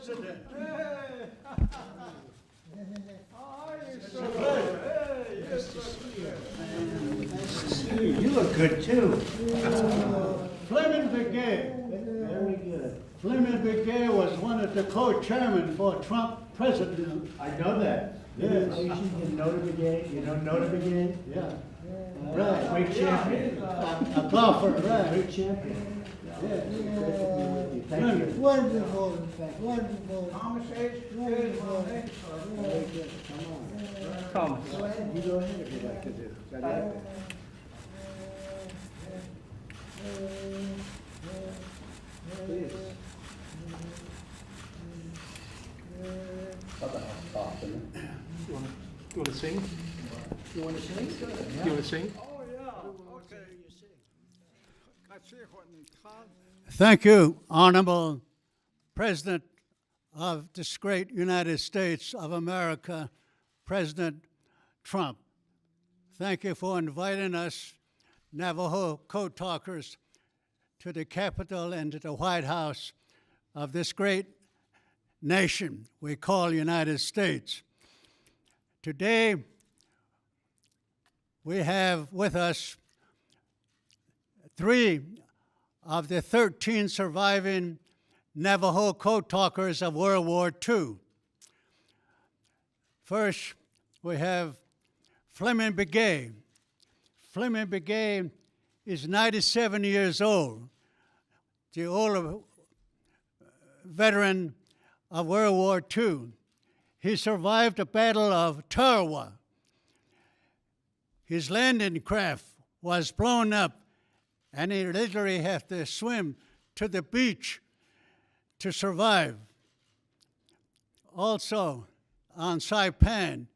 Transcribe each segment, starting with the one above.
President. Hey! How are you, sir? Hey, yes, sir. You look good too. Fleming Begay. Very good. Fleming Begay was one of the co-chairmen for Trump president. I know that. Yes. You know the brigade, you don't know the brigade? Yeah. Right. Great champion. A golfer, right. Great champion. Yes. Thank you. Wonderful, in fact, wonderful. Thomas H. Wonderful. Good, Very good. Come on. Go ahead, you go ahead if you'd like to do. I like that. Please. You want to sing? You want to sing? Go ahead. You want to sing? Oh, yeah, okay. I see what in Todd. Thank you, Honorable President of this great United States of America, President Trump. Thank you for inviting us, Navajo Code Talkers, to the Capitol and to the White House of this great nation we call United States. Today, we have with us 3 of the 13 surviving Navajo Code Talkers of World War II. First, we have Fleming Begay. Fleming Begay is 97 years old, the older veteran of World War II. He survived the Battle of Tarawa. His landing craft was blown up, and he literally had to swim to the beach to survive. Also, on Saipan,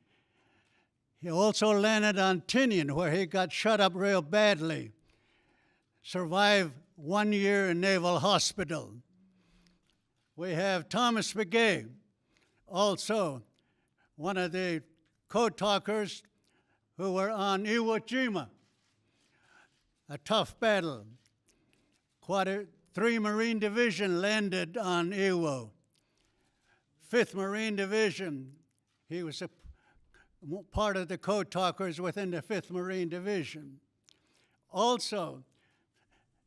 he also landed on Tinian, where he got shot up real badly. Survived 1 year in Naval Hospital. We have Thomas Begay, also one of the code talkers who were on Iwo Jima, a tough battle. Quad 3 Marine Division landed on Iwo. 5th Marine Division, he was a part of the code talkers within the 5th Marine Division. Also,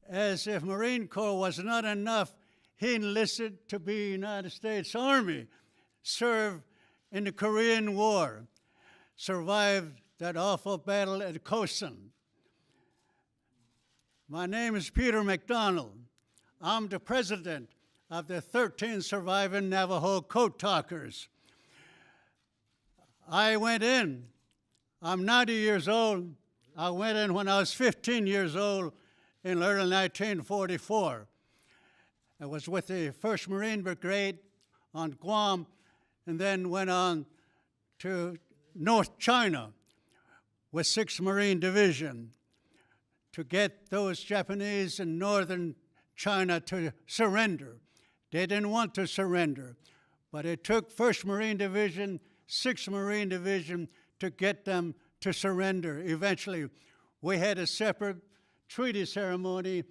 as if Marine Corps was not enough, he enlisted to be United States Army, served in the Korean War, survived that awful battle at Kosan. My name is Peter McDonald. I'm the president of the 13 surviving Navajo Code Talkers. I went in, I'm 90 years old. I went in when I was 15 years old in early 1944. I was with the 1st Marine Brigade on Guam, and then went on to North China with 6th Marine Division to get those Japanese in northern China to surrender. They didn't want to surrender, but it took 1st Marine Division, 6th Marine Division to get them to surrender. Eventually, we had a separate treaty ceremony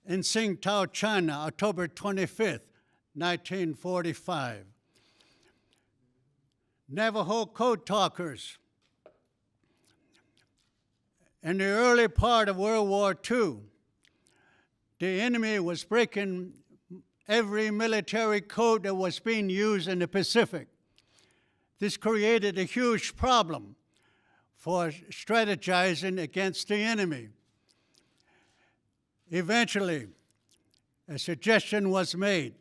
in Tsingtao, China, October 25th, 1945. Navajo Code Talkers. In the early part of World War II, the enemy was breaking every military code that was being used in the Pacific. This created a huge problem for strategizing against the enemy. Eventually, a suggestion was made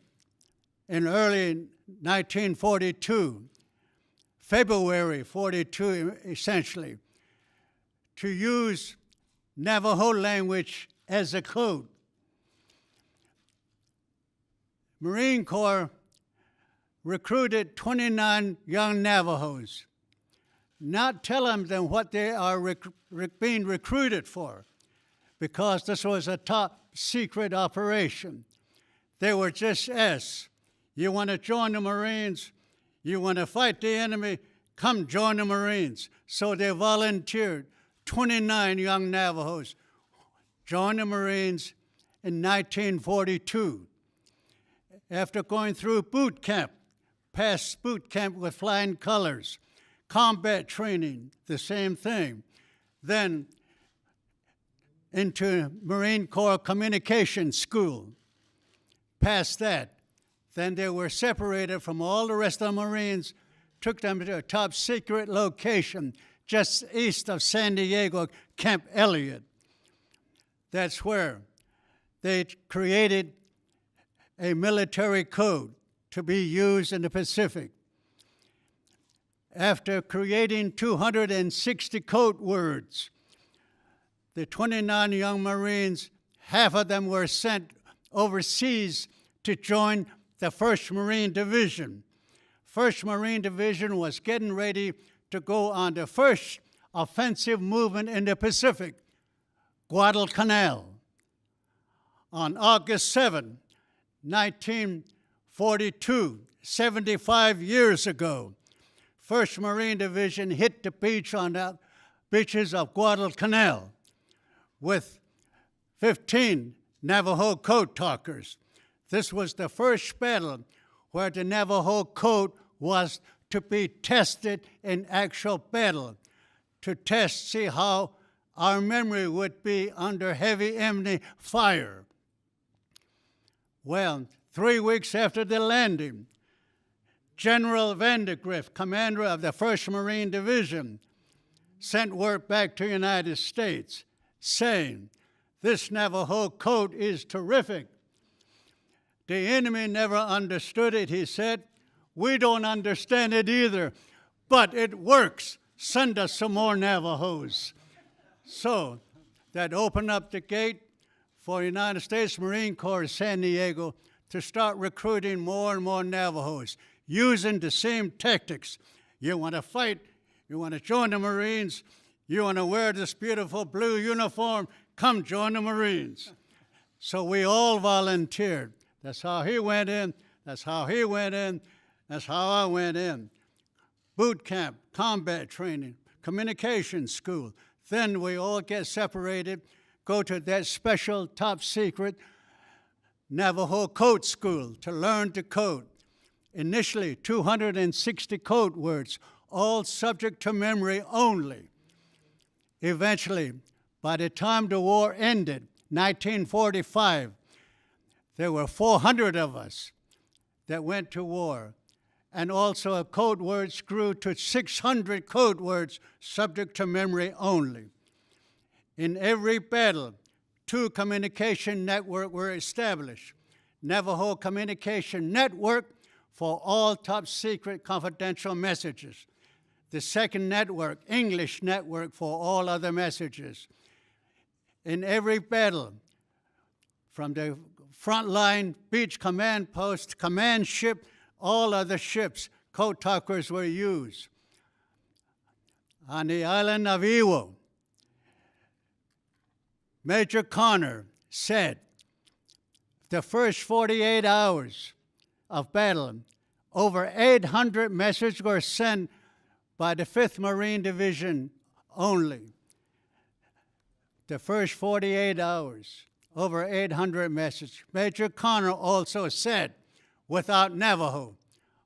in early 1942, February 42 essentially, to use Navajo language as a code. Marine Corps recruited 29 young Navajos, not telling them what they are being recruited for, because this was a top secret operation. They were just asked, you want to join the Marines? You want to fight the enemy? Come join the Marines. So they volunteered. 29 young Navajos joined the Marines in 1942. after going through boot camp, past boot camp with flying colors, combat training, the same thing, then into Marine Corps Communication School. Past that, then they were separated from all the rest of the Marines, took them to a top secret location just east of San Diego, Camp Elliott. That's where they created a military code to be used in the Pacific. After creating 260 code words, the 29 young Marines, half of them were sent overseas to join the 1st Marine Division. 1st Marine Division was getting ready to go on the first offensive movement in the Pacific, Guadalcanal. On August 7, 1942, 75 years ago, 1st Marine Division hit the beach on the beaches of Guadalcanal with 15 Navajo code talkers. This was the first battle where the Navajo code was to be tested in actual battle, to test, see how our memory would be under heavy enemy fire. Well, 3 weeks after the landing, General Vandegrift, commander of the 1st Marine Division, sent word back to the United States saying, "This Navajo code is terrific. The enemy never understood it," he said. "We don't understand it either, but it works. Send us some more Navajos." So that opened up the gate for the United States Marine Corps San Diego to start recruiting more and more Navajos, using the same tactics. You want to fight, you want to join the Marines, you want to wear this beautiful blue uniform, come join the Marines. So we all volunteered. That's how he went in, that's how he went in, that's how I went in. Boot camp, combat training, communication school. Then we all get separated, go to that special top secret Navajo code school to learn the code. Initially, 260 code words, all subject to memory only. Eventually, by the time the war ended, 1945, there were 400 of us that went to war. And also code words grew to 600 code words subject to memory only. In every battle, 2 communication networks were established. Navajo Communication Network for all top secret confidential messages. The second network, English network, for all other messages. In every battle, from the front line, beach command post, command ship, all other ships, code talkers were used. On the island of Iwo, Major Connor said, the first 48 hours of battle, over 800 messages were sent by the 5th Marine Division only. The first 48 hours, over 800 messages. Major Connor also said, without Navajo,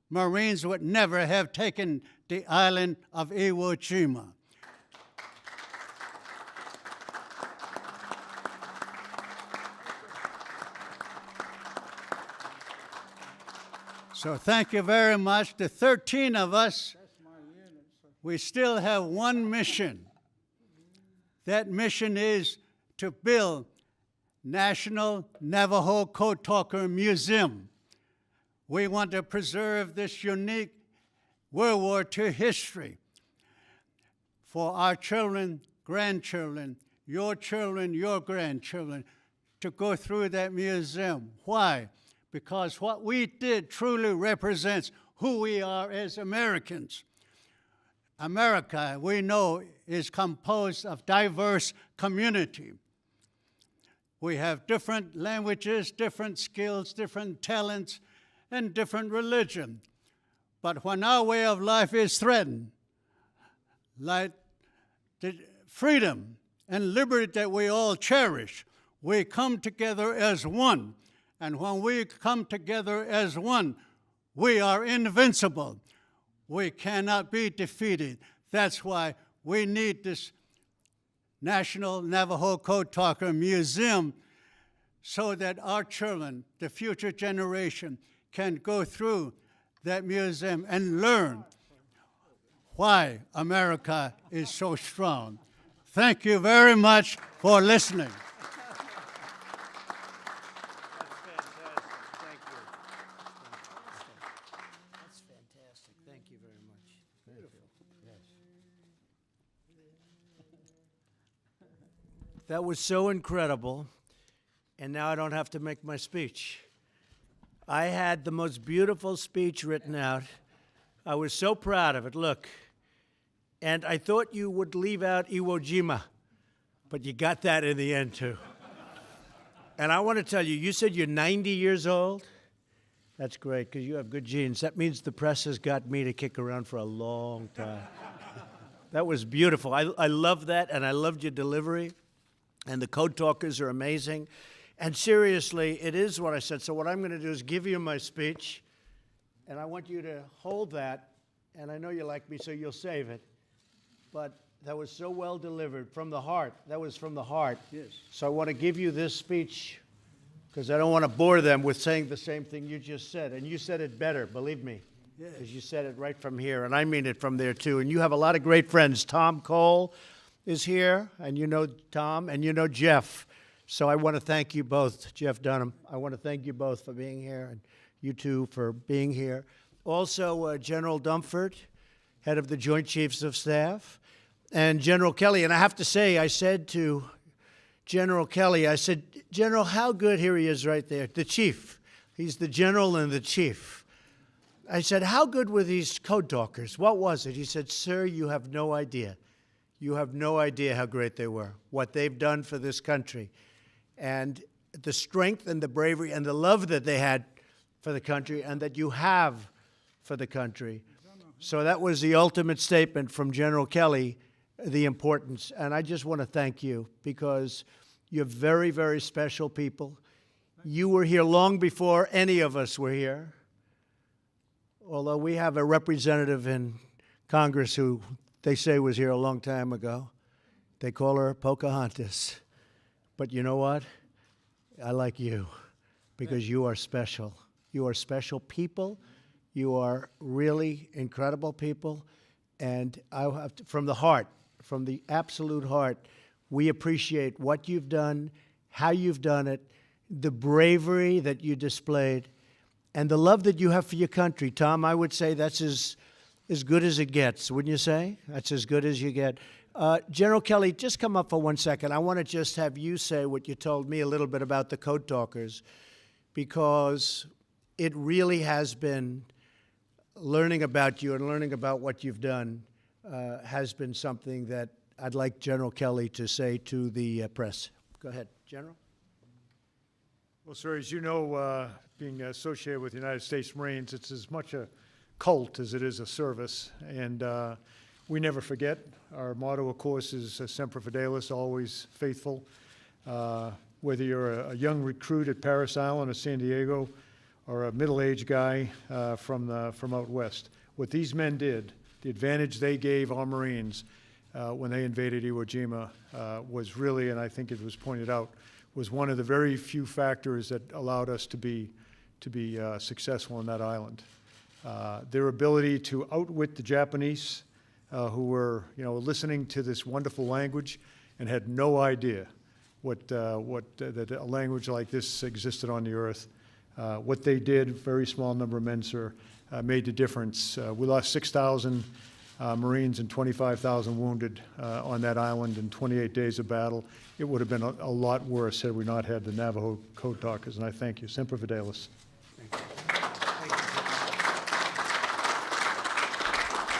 Marines would never have taken the island of Iwo Jima. So thank you very much. The 13 of us, we still have one mission. That mission is to build National Navajo Code Talker Museum. We want to preserve this unique World War II history for our children, grandchildren, your grandchildren, to go through that museum. Why? Because what we did truly represents who we are as Americans. America, we know, is composed of diverse community. We have different languages, different skills, different talents, and different religion. But when our way of life is threatened, like the freedom and liberty that we all cherish, we come together as one And when we come together as one, we are invincible. We cannot be defeated. That's why we need this National Navajo Code Talker Museum so that our children, the future generation, can go through that museum and learn why America is so strong. Thank you very much for listening. That's fantastic. Thank you very much. Beautiful. Yes. That was so incredible, and now I don't have to make my speech. I had the most beautiful speech written out. I was so proud of it. Look, and I thought you would leave out Iwo Jima, but you got that in the end, too. And I want to tell you, you said you're 90 years old? That's great, because you have good genes. That means the press has got me to kick around for a long time. That was beautiful. I love that, and I loved your delivery. And the Code Talkers are amazing. And seriously, it is what I said. So what I'm going to do is give you my speech, and I want you to hold that. And I know you like me, so you'll save it. But that was so well delivered from the heart. That was from the heart. Yes. So I want to give you this speech because I don't want to bore them with saying the same thing you just said. And you said it better, believe me. Yes. Because you said it right from here, and I mean it from there, too. And you have a lot of great friends. Tom Cole is here, and you know Tom, and you know Jeff. So I want to thank you both, Jeff Dunham. I want to thank you both for being here, and you two for being here. Also, General Dumford, head of the Joint Chiefs of Staff, and General Kelly. And I have to say, I said to General Kelly, I said, General, how good, here he is right there, the chief. He's the general and the chief. I said, how good were these Code Talkers? What was it? He said, sir, you have no idea. You have no idea how great they were, what they've done for this country, and the strength and the bravery and the love that they had for the country and that you have for the country. So that was the ultimate statement from General Kelly, the importance. And I just want to thank you because you're very, very special people. You were here long before any of us were here, although we have a representative in Congress who they say was here a long time ago. They call her Pocahontas. But you know what? I like you because you are special. You are special people. You are really incredible people. And I have to, from the heart, from the absolute heart, we appreciate what you've done, how you've done it, the bravery that you displayed, and the love that you have for your country. Tom, I would say that's as good as it gets, wouldn't you say? That's as good as you get. General Kelly, just come up for 1 second. I want to just have you say what you told me a little bit about the Code Talkers, because it really has been learning about you and learning about what you've done has been something that I'd like General Kelly to say to the press. Go ahead, General. Well, sir, as you know, being associated with the United States Marines, it's as much a cult as it is a service, and we never forget. Our motto, of course, is Semper Fidelis, always faithful. Whether you're a young recruit at Parris Island or San Diego, or a middle-aged guy from out west, what these men did, the advantage they gave our Marines when they invaded Iwo Jima was really, and I think it was pointed out, was one of the very few factors that allowed us to be successful on that island. Their ability to outwit the Japanese, who were, listening to this wonderful language and had no idea that a language like this existed on the earth. What they did, very small number of men, sir, made the difference. We lost 6,000 Marines and 25,000 wounded on that island in 28 days of battle. It would have been a lot worse had we not had the Navajo Code Talkers, and I thank you. Semper Fidelis.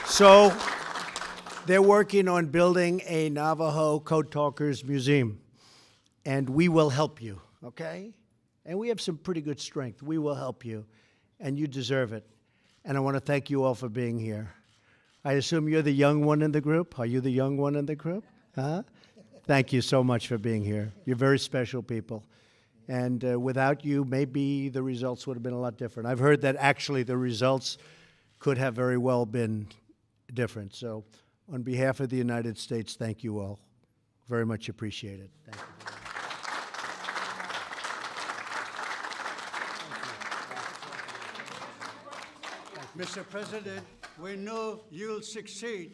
So they're working on building a Navajo Code Talkers Museum, and we will help you, okay? And we have some pretty good strength. We will help you, and you deserve it. And I want to thank you all for being here. I assume you're the young one in the group? Are you the young one in the group? Huh? Thank you so much for being here. You're very special people. And without you, maybe the results would have been a lot different. I've heard that actually the results could have very well been different. So on behalf of the United States, thank you all. Very much appreciated. Thank you. Mr. President, we know you'll succeed.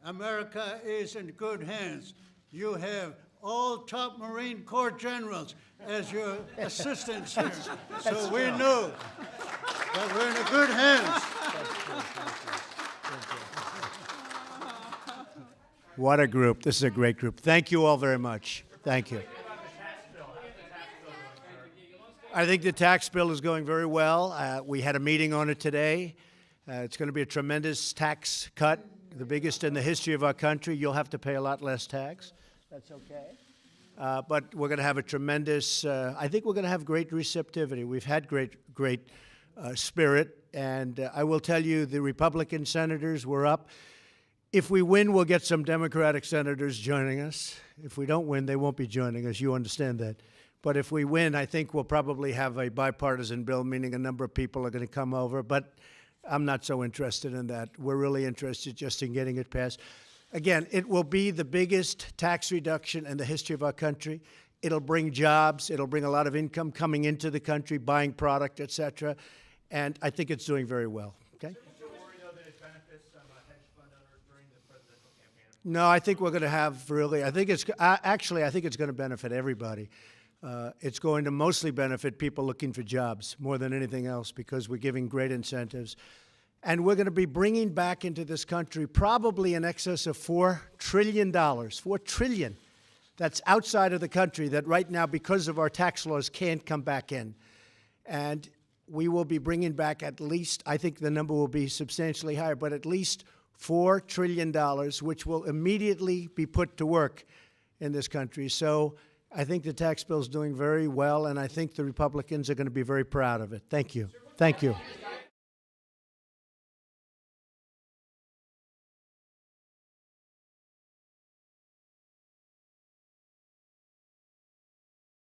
America is in good hands. You have all top Marine Corps generals as your assistants here. So we know that we're in good hands. What a group. This is a great group. Thank you all very much. Thank you. I think the tax bill is going very well. We had a meeting on it today. It's going to be a tremendous tax cut, the biggest in the history of our country. You'll have to pay a lot less tax. That's okay. But we're going to have a tremendous, I think we're going to have great receptivity. We've had great spirit. And I will tell you, the Republican senators were up. If we win, we'll get some Democratic senators joining us. If we don't win, they won't be joining us. You understand that. But if we win, I think we'll probably have a bipartisan bill, meaning a number of people are going to come over. But I'm not so interested in that. We're really interested just in getting it passed. Again, it will be the biggest tax reduction in the history of our country. It'll bring jobs. It'll bring a lot of income coming into the country, buying product, et cetera. And I think it's doing very well. Okay? No, I think we're going to have really, I think it's going to benefit everybody. It's going to mostly benefit people looking for jobs more than anything else because we're giving great incentives. And we're going to be bringing back into this country probably in excess of $4 trillion, $4 trillion. That's outside of the country that right now, because of our tax laws, can't come back in. And we will be bringing back at least, I think the number will be substantially higher, but at least $4 trillion, which will immediately be put to work in this country. So I think the tax bill is doing very well, and I think the Republicans are going to be very proud of it. Thank you. Thank you.